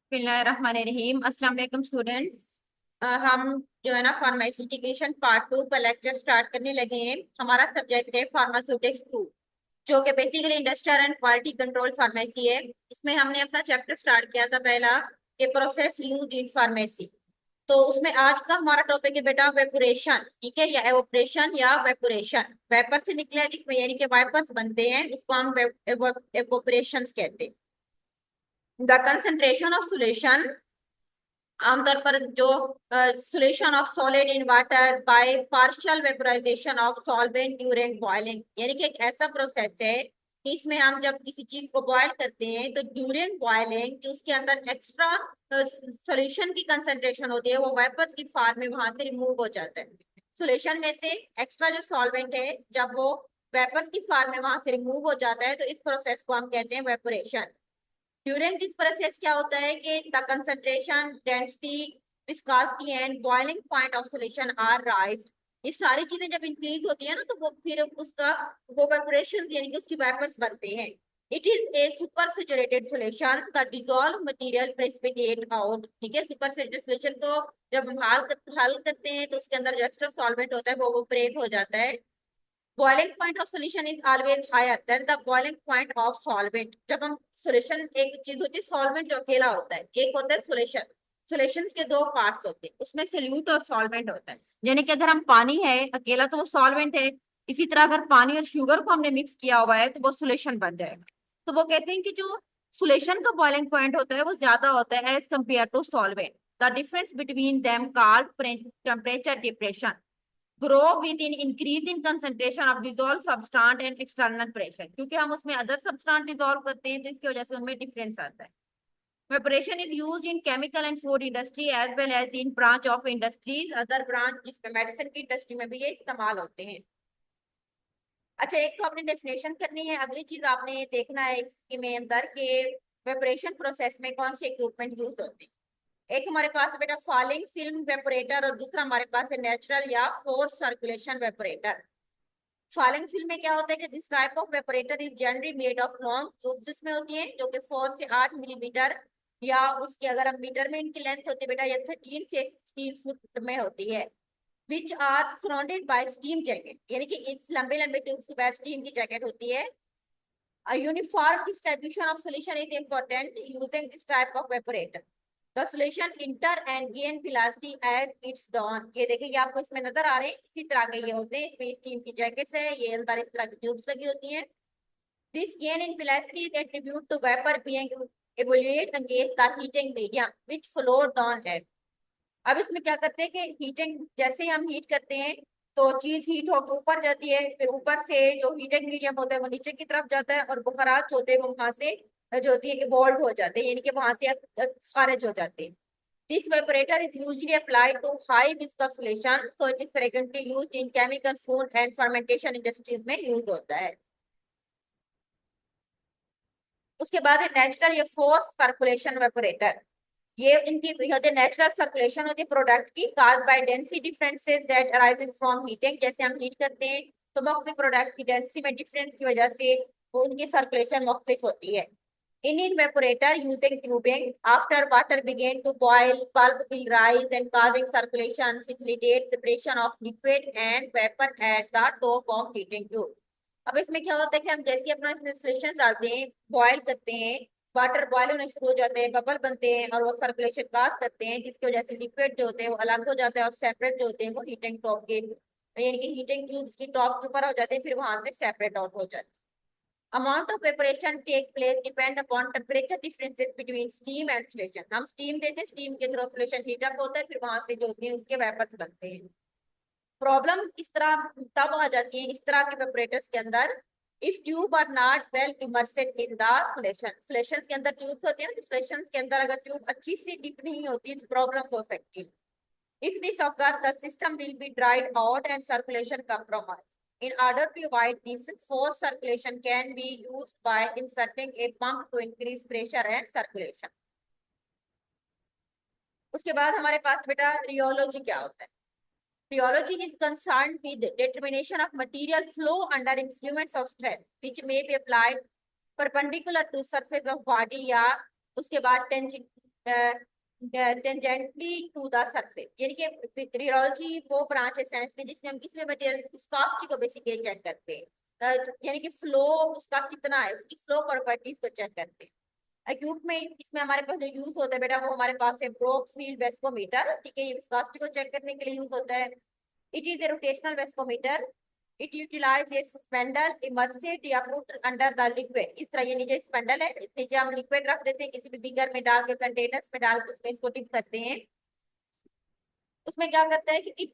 बिस्मिल्लाहिर्रहमानिर्रहीम। अस्सलाम वालेकुम स्टूडेंट्स। हम जो है ना फार्मास्यूटिकेशन पार्ट 2 का लेक्चर स्टार्ट करने लगे हैं। हमारा सब्जेक्ट है फार्मास्यूटिक्स 2, जो कि basically industrial and quality control pharmacy है। इसमें हमने अपना चैप्टर स्टार्ट किया था पहला, कि प्रोसेस यूज इन फार्मेसी। तो उसमें आज का हमारा टॉपिक है बेटा वेपोरेशन, ठीक है, या एवोपरेशन या वेपोरेशन। वेपर से निकला है जिसमें यानी कि वाइपर्स बनते हैं, उसको हम एवोपरेशन कहते हैं। द कंसंट्रेशन ऑफ सोल्यूशन, आमतौर पर जो solution of solid in water by partial vaporisation of solvent during boiling, यानी कि एक ऐसा प्रोसेस है कि इसमें हम जब किसी चीज को बॉयल करते हैं तो ड्यूरिंग बॉइलिंग जो उसके अंदर एक्स्ट्रा सॉल्यूशन की कंसंट्रेशन होती है वो वेपर्स की फॉर्म में वहां से रिमूव हो जाता है। सॉल्यूशन में से एक्स्ट्रा जो सॉल्वेंट है जब वो वेपर्स की फॉर्म में वहां से रिमूव हो जाता है तो इस प्रोसेस को हम कहते हैं वेपोरेशन। ड्यूरिंग दिस प्रोसेस क्या होता है कि the concentration, density, viscosity and boiling point of solution are raised. ये सारी चीजें जब इंक्रीज होती है ना तो वो फिर उसका वो वेपोरेशन यानी कि उसकी वेपर्स बनते हैं। It is A super saturated solution, the dissolve material precipitate out. ठीक है, सुपर सैचुरेटेड सॉल्यूशन को जब हम हल करते हैं तो उसके अंदर जो एक्स्ट्रा सॉल्वेंट होता है वो इवेपोरेट हो जाता है। Boiling point of solution is always higher than the boiling point of solvent. जब हम सॉल्यूशन, एक चीज होती है सॉल्वेंट जो अकेला होता है, एक होता है सॉल्यूशन। सॉल्यूशंस के दो पार्ट्स होते हैं, उसमें सोल्यूट और सॉल्वेंट होता है। यानी कि अगर हम पानी है अकेला तो वो सॉल्वेंट है, इसी तरह अगर पानी और शुगर को हमने मिक्स किया हुआ है तो वो सॉल्यूशन बन जाएगा। तो वो कहते हैं कि जो सॉल्यूशन का बॉइलिंग पॉइंट होता है वो ज्यादा होता है as compare to solvent. The difference between them called temperature depression grow with in increase in concentration of dissolve substance and external pressure. क्योंकि हम उसमें अदर सब्सटेंस डिजोल्व करते हैं तो इसकी वजह से उनमें डिफरेंस आता है। Evaporation is used in chemical and food industry as well as in branch of industries other branch, जिसमें मेडिसिन की इंडस्ट्री में भी ये इस्तेमाल होते हैं। अच्छा, एक तो आपने डेफिनेशन करनी है, अगली चीज आपने देखना है इसके अंदर के वेपोरेशन प्रोसेस में कौन से इक्विपमेंट यूज होते हैं। एक हमारे पास है बेटा फॉलिंग फिल्म वेपोरेटर और दूसरा हमारे पास है नेचुरल या force circulation evaporator. Falling film में क्या होता है कि this type of evaporator is generally made of long tubes में होती है जो कि 4 से 8 मिलीमीटर, या उसके अगर हम मीटर में इनकी लेंथ होती है बेटा या 13 से 16 फुट में होती है। Which are surrounded by steam jacket, यानी कि इस लंबे लंबे ट्यूब्स के बाद स्टीम की जैकेट होती है। A uniform distribution of solution is important using this type of evaporator. The solution enter and gain velocity as it's done. ये देखिए, ये आपको इसमें नजर आ रहे हैं, इसी तरह के ये होते हैं। इसमें स्टीम की जैकेट्स है, ये अंदर इस तरह की ट्यूब्स लगी होती हैं। This gain in velocity is attributed to vapor being evaluated against the heating medium which flowed down as. अब इसमें क्या करते हैं कि हीटिंग, जैसे ही हम हीट करते हैं तो चीज हीट होकर ऊपर जाती है, फिर ऊपर से जो हीटिंग मीडियम होता है वो नीचे की तरफ जाता है और बुखारात होते हैं वो वहां से जो होती है इवॉल्व हो जाते हैं, यानी कि वहां से खारिज हो जाते हैं। This evaporator is usually applied to high viscous solution, so it is frequently used in chemical, food and fermentation industries में यूज होता है। उसके बाद है नेचुरल या फोर्स सर्कुलेशन वेपोरेटर। ये इनकी होती है नेचुरल सर्कुलेशन होती है प्रोडक्ट की, cause by density differences that arises from heating. जैसे हम हीट करते हैं तो मुख्तलिफ प्रोडक्ट की डेंसिटी में डिफरेंस की वजह से वो उनकी सर्कुलेशन मुख्तलिफ होती है। In evaporator using tubing, after water begin to boil, pulp will rise and causing circulation, facilitate separation of liquid and vapor at the top of heating tube. अब इसमें क्या होता है कि हम जैसे अपना इसमें सोल्यूशन डालते हैं, बॉयल करते हैं, वाटर बॉयल होने शुरू हो जाते हैं, बबल बनते हैं और वो सर्कुलेशन काज करते हैं, जिसकी वजह से लिक्विड जो होते हैं वो अलग हो जाता है और सेपरेट जो होते हैं वो हीटिंग टॉप के यानी कि हीटिंग ट्यूब्स की टॉप के ऊपर हो जाते हैं, फिर वहां से सेपरेट आउट हो जाते हैं। Amount of evaporation take place depend upon temperature differences between steam and solution. हम स्टीम देते हैं, स्टीम के थ्रू सॉल्यूशन हीट अप होता है, फिर वहां से जो होती है उसके वेपर्स बनते हैं। प्रॉब्लम इस तरह तब आ जाती है इस तरह के वेपोरेटर्स के अंदर, if tube are not well immersed in the solution. Solutions के अंदर ट्यूब्स होती है ना, सॉल्यूशंस के अंदर अगर ट्यूब अच्छी सी डिप नहीं होती है तो प्रॉब्लम्स हो सकती है। If this occurs, the system will be dried out and circulation compromised. In order to avoid this, forced circulation can be used by inserting a pump to increase pressure and circulation. उसके बाद हमारे पास बेटा rheology क्या होता है। Rheology is concerned with determination of material flow under influence of stress, which may be applied perpendicular to surface of body या उसके बाद टेंजेंटली टू द सरफेस, यानी कि रियोलॉजी वो ब्रांच है साइंस की जिसमें हम किसी भी मटेरियल की विस्कोसिटी को बेसिकली चेक करते हैं। यानी कि फ्लो उसका कितना है, उसकी फ्लो प्रॉपर्टीज को चेक करते हैं। एक्यूट में इसमें हमारे पास जो यूज होता है बेटा वो हमारे पास है ब्रोक फील्ड वेस्कोमीटर, ठीक है, ये विस्कोसिटी को चेक करने के लिए यूज होता है। It is a rotational viscometer. It utilize a spindle immersed या पुट अंडर द लिक्विड। इस तरह ये नीचे स्पेंडल है, इस नीचे हम लिक्विड रख देते हैं किसी भी बिगर में डाल के, कंटेनर्स में डाल के उसमें इसको डिप करते हैं। उसमें क्या करता है कि it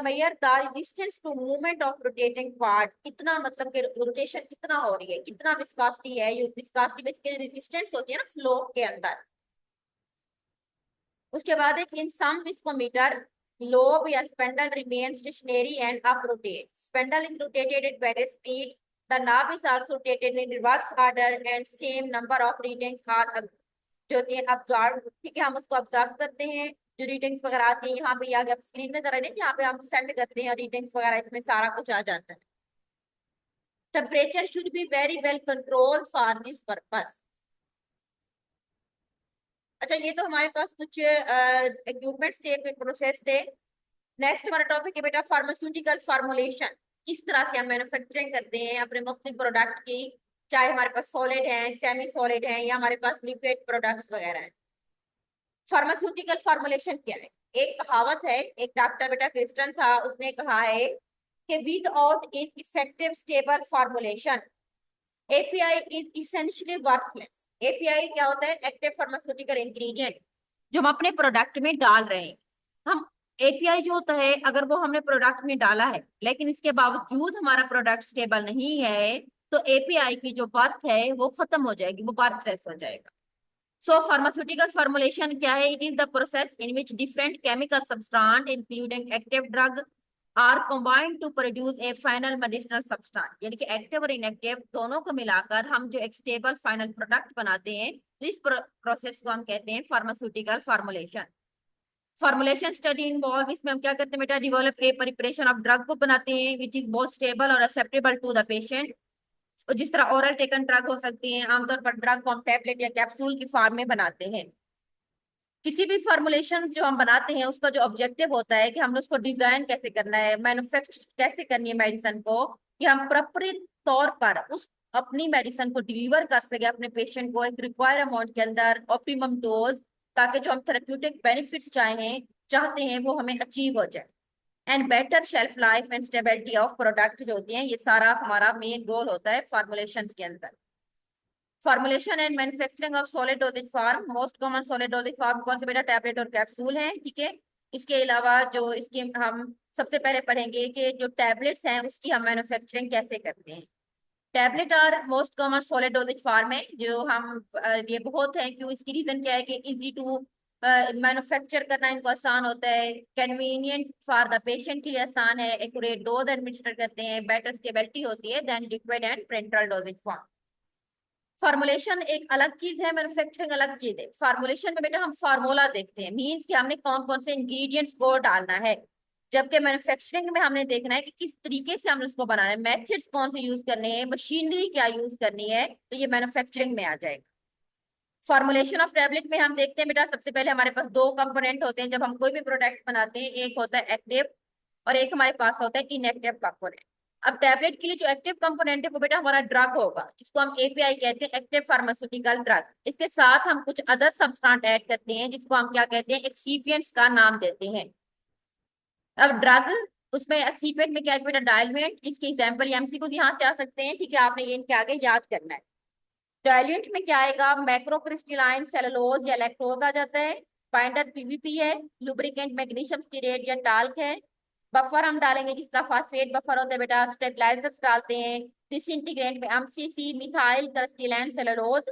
measure the resistance to movement of rotating part, कितना मतलब कि रोटेशन कितना हो रही है, कितना विस्कोसिटी है। ये विस्कोसिटी बेसिकली रेजिस्टेंस होती है ना फ्लो के अंदर। उसके बाद एक इन सम विस्कोमीटर लोब या spindle remain stationery and up rotate. Spindle is rotated at very speed. The knob is also rotated in reverse order and same number of readings are जो होती है ऑब्जर्व, ठीक है, हम उसको ऑब्जर्व करते हैं। जो रीडिंग्स वगैरह आती है यहाँ पे आगे आप स्क्रीन में जरा नहीं, यहाँ पे हम सेंड करते हैं रीडिंग्स वगैरह, इसमें सारा कुछ आ जाता है। Temperature should be very well control for this purpose. अच्छा, ये तो हमारे पास कुछ इक्विपमेंट्स थे, प्रोसेस थे। नेक्स्ट हमारा टॉपिक है बेटा फार्मास्यूटिकल फार्मूलेशन। किस तरह से हम मैन्युफैक्चरिंग करते हैं अपने मुख्तलिफ प्रोडक्ट की, चाहे हमारे पास सॉलिड है, सेमी सॉलिड है, या हमारे पास लिक्विड प्रोडक्ट्स वगैरह हैं। फार्मास्यूटिकल फार्मूलेशन क्या है? एक कहावत है, एक डॉक्टर बेटा क्रिस्टन था, उसने कहा है कि without in effective stable formulation API is essentially worthless. API क्या होता है? एक्टिव फार्मास्यूटिकल इंग्रेडिएंट, जो हम अपने प्रोडक्ट में डाल रहे हैं। हम एपीआई जो होता है, अगर वो हमने प्रोडक्ट में डाला है लेकिन इसके बावजूद हमारा प्रोडक्ट स्टेबल नहीं है, तो एपीआई की जो वर्थ है वो खत्म हो जाएगी, वो वर्थलेस हो जाएगा। So pharmaceutical formulation क्या है? It is the process in which different chemical substance including active drug are combined to produce a final medicinal substance। यानी कि एक्टिव और इनएक्टिव दोनों को मिलाकर हम जो एक स्टेबल फाइनल प्रोडक्ट बनाते हैं, इस प्रोसेस को हम कहते हैं pharmaceutical formulation. Formulation study involve, इसमें हम क्या करते हैं बेटा? Develop a preparation of drug को बनाते हैं विच इज बोथ स्टेबल और एक्सेप्टेबल टू द पेशेंट। जिस तरह ओरल टेकन ड्रग हो सकती है, आमतौर पर ड्रग को हम टैबलेट या कैप्सूल की फॉर्म में बनाते हैं। किसी भी फॉर्मुलेशन जो हम बनाते हैं उसका जो ऑब्जेक्टिव होता है कि हमने उसको डिजाइन कैसे करना है, मैन्युफैक्चर कैसे करनी है मेडिसिन को, कि हम प्रॉपर तौर पर उस अपनी मेडिसिन को डिलीवर कर सके अपने पेशेंट को एक रिक्वायर्ड अमाउंट के अंदर, ऑप्टिमम डोज, ताकि जो हम थेरेप्यूटिक बेनिफिट्स चाहते हैं वो हमें अचीव हो जाए। And better shelf life and stability of product जो होती हैं, ये सारा हमारा मेन गोल होता है फॉर्मुलेशंस के अंदर। Formulation and manufacturing of solid doses form. Most common solid doses form कौन से बेटा? टैबलेट और कैप्सूल हैं, ठीक है। इसके अलावा जो इसके हम सबसे पहले पढ़ेंगे कि जो टैबलेट्स हैं उसकी हम मैन्युफैक्चरिंग कैसे करते हैं। टैबलेट और most common solid doses form है जो हम ये बहुत है, क्यों? इसकी रीजन क्या है कि इजी टू मैन्युफैक्चर करना इनको आसान होता है, कन्वीनियंट फॉर द पेशेंट के लिए आसान है, एक्यूरेट डोज एडमिनिस्टर करते हैं, बेटर स्टेबिलिटी होती है than liquid and parenteral dosages form. Formulation एक अलग चीज है, मैन्युफैक्चरिंग अलग चीज है। फॉर्मुलेशन में बेटा हम फार्मूला देखते हैं, मींस कि हमने कौन कौन से इंग्रेडिएंट्स को डालना है, जबकि मैन्युफैक्चरिंग में हमने देखना है कि किस तरीके से हमने उसको बनाना है, मेथड्स कौन से यूज करने हैं, मशीनरी क्या यूज करनी है, तो ये मैन्युफैक्चरिंग में आ जाएगा। फॉर्मुलेशन ऑफ टैबलेट में हम देखते हैं बेटा, सबसे पहले हमारे पास दो कंपोनेंट होते हैं जब हम कोई भी प्रोडक्ट बनाते हैं, एक होता है एक्टिव और एक हमारे पास होता है इनएक्टिव कंपोनेंट। अब टैबलेट के लिए जो एक्टिव कंपोनेंट है वो बेटा हमारा ड्रग होगा, जिसको हम एपीआई कहते हैं, एक्टिव फार्मास्यूटिकल ड्रग। इसके साथ हम कुछ अदर सब्सटेंस ऐड करते हैं जिसको हम क्या कहते हैं? एक्सिपिएंट्स का नाम देते हैं। अब ड्रग, उसमें एक्सिपिएंट में क्या है बेटा? डायलुएंट। इसके एग्जांपल एमसीक्यू यहाँ से आ सकते हैं, ठीक है, आपने ये इनके आगे याद करना है। डायल्यूएंट में क्या आएगा? मैक्रोक्रिस्टलाइन सेलुलोज या लैक्टोज आ जाता है। बाइंडर पीवीपी है। लुब्रिकेंट मैग्नीशियम स्टीरेट या टाल्क है। बफर हम डालेंगे जिस तरह फास्फेट बफर होता है बेटा, स्टेबलाइजर्स डालते हैं। डिसइंटीग्रेंट में MCC methyl crystalline cellulose.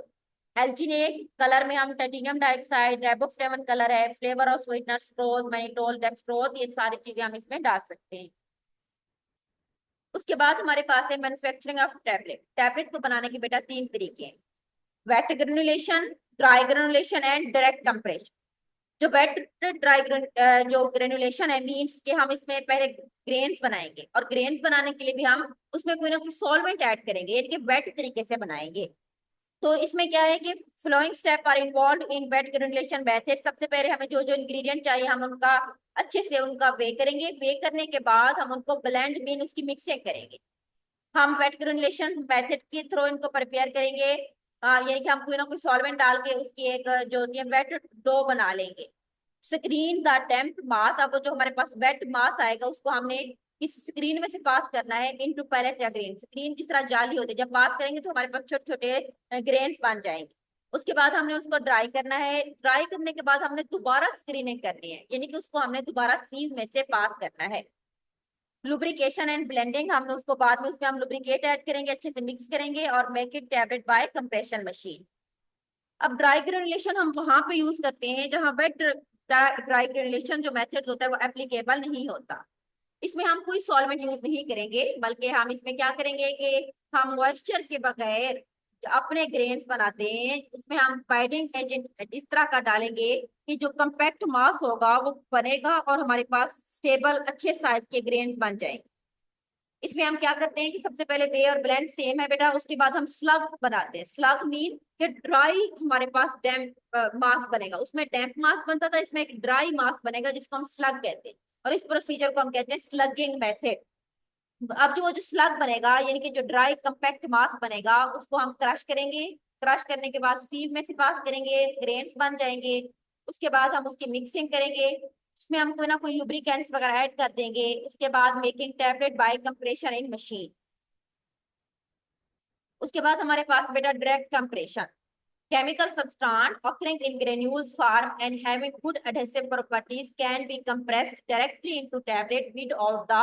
Alginate, colour में हम टाइटेनियम डाइऑक्साइड, राइबोफ्लेविन कलर है। फ्लेवर और स्वीटनर स्ट्रोज, मैनिटोल, डेक्सट्रोज, ये सारी चीजें हम इसमें डाल सकते हैं। उसके बाद हमारे पास है मैन्युफैक्चरिंग ऑफ टैबलेट। टैबलेट को बनाने के बेटा तीन तरीके हैं, wet granulation, dry granulation and direct compression. जो वेट ड्राई जो ग्रेनुलेशन है, मींस कि हम इसमें पहले ग्रेन्स बनाएंगे और ग्रेन्स बनाने के लिए भी हम उसमें कोई ना कोई सॉल्वेंट ऐड करेंगे, यानी कि वेट तरीके से बनाएंगे। तो इसमें क्या है कि flowing step are involve in wet granulation method. सबसे पहले हमें जो जो इंग्रेडिएंट चाहिए हम उनका अच्छे से उनका वे करेंगे। वे करने के बाद हम उनको ब्लेंड मीन उसकी मिक्सिंग करेंगे। हम वेट ग्रेनुलेशन मेथड के थ्रू इनको प्रिपेयर करेंगे। यानी कि हम कोई ना कोई सॉल्वेंट डाल के उसकी एक जो होती है वेट डो बना लेंगे। स्क्रीन द टेम्प मास, अब जो हमारे पास वेट मास आएगा उसको हमने इस स्क्रीन में से पास करना है इनटू पैलेट या ग्रेन। स्क्रीन जिस तरह जाली होती है, जब पास करेंगे तो हमारे पास छोटे छोटे ग्रेन्स बन जाएंगे। उसके बाद हमने उसको ड्राई करना है। ड्राई करने के बाद हमने दोबारा स्क्रीनिंग करनी है, यानी कि उसको हमने दोबारा सीव में से पास करना है। लुब्रिकेशन एंड ब्लेंडिंग, हमने उसको बाद में उसमें हम लुब्रिकेट ऐड करेंगे, अच्छे से मिक्स करेंगे और making tablet by compression machine. अब ड्राई ग्रेनुलेशन हम वहां पे यूज करते हैं जहां वेट ड्राई ग्रेनुलेशन जो मेथड होता है वो एप्लीकेबल नहीं होता। इसमें हम कोई सॉल्वेंट यूज नहीं करेंगे, बल्कि हम इसमें क्या करेंगे कि हम मॉइस्चर के बगैर अपने ग्रेन्स बनाते हैं, उसमें हम बाइंडिंग एजेंट इस तरह का डालेंगे कि जो कंपैक्ट मास होगा वो बनेगा और हमारे पास स्टेबल अच्छे साइज के ग्रेन्स बन जाएंगे। इसमें हम क्या करते हैं कि सबसे पहले वे और ब्लेंड सेम है बेटा, उसके बाद हम स्लग बनाते हैं। स्लग मीन कि ड्राई हमारे पास डैम्प मास बनेगा। उसमें डैम्प मास बनता था, इसमें एक ड्राई मास बनेगा जिसको हम स्लग कहते हैं, और इस प्रोसीजर को हम कहते हैं स्लगिंग मेथड। अब जो वो जो स्लग बनेगा यानी कि जो ड्राई कंपैक्ट मास बनेगा उसको हम क्रश करेंगे। क्रश करने के बाद सीव में से पास करेंगे, ग्रेन्स बन जाएंगे। उसके बाद हम उसकी मिक्सिंग करेंगे, इसमें हम कोई ना कोई लुब्रिकेंट्स वगैरह ऐड कर देंगे। उसके बाद making tablet by compression in machine. उसके बाद हमारे पास बेटा direct compression. Chemical substance occurring in granules form and having good adhesive properties can be compressed directly into tablet without the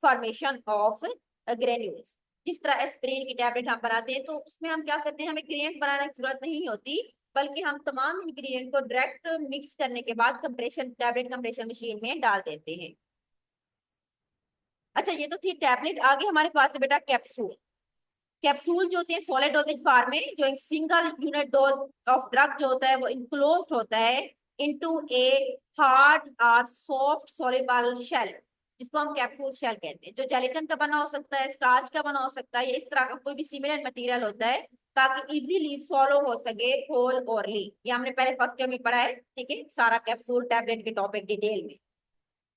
formation of granules। जिस तरह एस्पिरिन की tablet हम बनाते हैं तो उसमें हम क्या करते हैं, हमें ग्रेडिएंट बनाने की जरूरत नहीं होती, बल्कि हम तमाम इंग्रेडिएंट को डायरेक्ट मिक्स करने के बाद कंप्रेशन टैबलेट कंप्रेशन मशीन में डाल देते हैं। अच्छा, ये तो थी टैबलेट। आगे हमारे पास है बेटा कैप्सूल। कैप्सूल जो होते हैं सॉलिड डोजेज फॉर्म में, जो एक single unit dose of drug जो होता है वो इनक्लोज्ड होता है इनटू ए हार्ड और सॉफ्ट सॉल्युबल शेल, जिसको हम कैप्सूल शेल कहते हैं, जो जेलेटिन का बना हो सकता है, स्टार्च का बना हो सकता है, या इस तरह का कोई भी सिमिलर मटेरियल होता है ताकि इजीली सॉलो हो सके होल ओरली। ये हमने पहले फर्स्ट ईयर में पढ़ा है, ठीक है, सारा कैप्सूल टैबलेट के टॉपिक डिटेल में।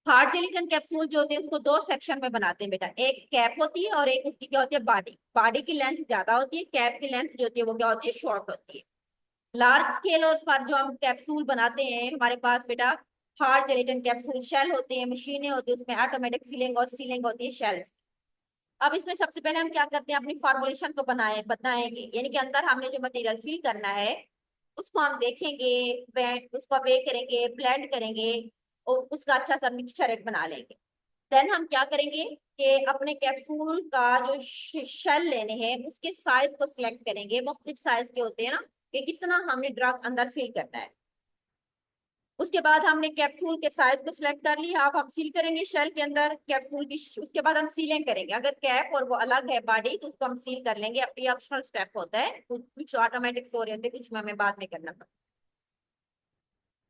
हार्ड जेलिटन कैप्सूल जो होते हैं उसको दो सेक्शन में बनाते हैं बेटा। एक कैप होती है और एक उसकी क्या होती है बॉडी। बॉडी की लेंथ ज्यादा होती है, कैप की लेंथ जो होती है वो क्या होती है शॉर्ट होती है। लार्ज स्केल और पर जो हम कैप्सूल बनाते हैं हमारे पास बेटा हार्ड जेलिटन कैप्सूल शेल होते हैं, मशीनें होती है, उसमें ऑटोमेटिक सीलिंग और सीलिंग होती है शेल्स। अब इसमें सबसे पहले हम क्या करते हैं, अपनी फॉर्मुलेशन को बनाएंगे, यानी कि अंदर हमने जो मटेरियल फिल करना है उसको हम देखेंगे, उसको वे करेंगे, ब्लेंड करेंगे और उसका अच्छा सा मिक्सचर एक बना लेंगे। देन हम क्या करेंगे कि अपने कैप्सूल का जो शेल लेने हैं उसके साइज को सिलेक्ट करेंगे। मुख्तलिफ साइज के होते हैं ना, कि कितना हमने ड्रग अंदर फिल करना है। उसके बाद हमने कैप्सूल के साइज को सिलेक्ट कर लिया। अब हम सील करेंगे शेल के अंदर कैप्सूल की। उसके बाद हम सीलिंग करेंगे। अगर कैप और वो अलग है बॉडी तो उसको हम सील कर लेंगे, ये ऑप्शनल स्टेप होता है, कुछ ऑटोमेटिक हो रहे होते हैं, कुछ में हमें बाद में करना पड़ता है।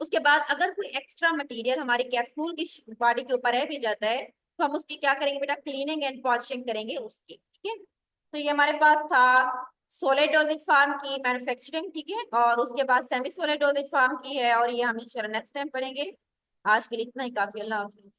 उसके बाद अगर कोई एक्स्ट्रा मटेरियल हमारे कैप्सूल की बॉडी के ऊपर रह भी जाता है तो हम उसकी क्या करेंगे बेटा, क्लीनिंग एंड पॉलिशिंग करेंगे उसकी, ठीक है। तो ये हमारे पास था सोलिड डोजेज फॉर्म की मैन्युफैक्चरिंग, ठीक है, और उसके बाद सेमी सोलिड डोजेज फॉर्म की है, और ये हम इंशाल्लाह नेक्स्ट टाइम पढ़ेंगे। आज के लिए इतना ही काफी। अल्लाह हाफिज़।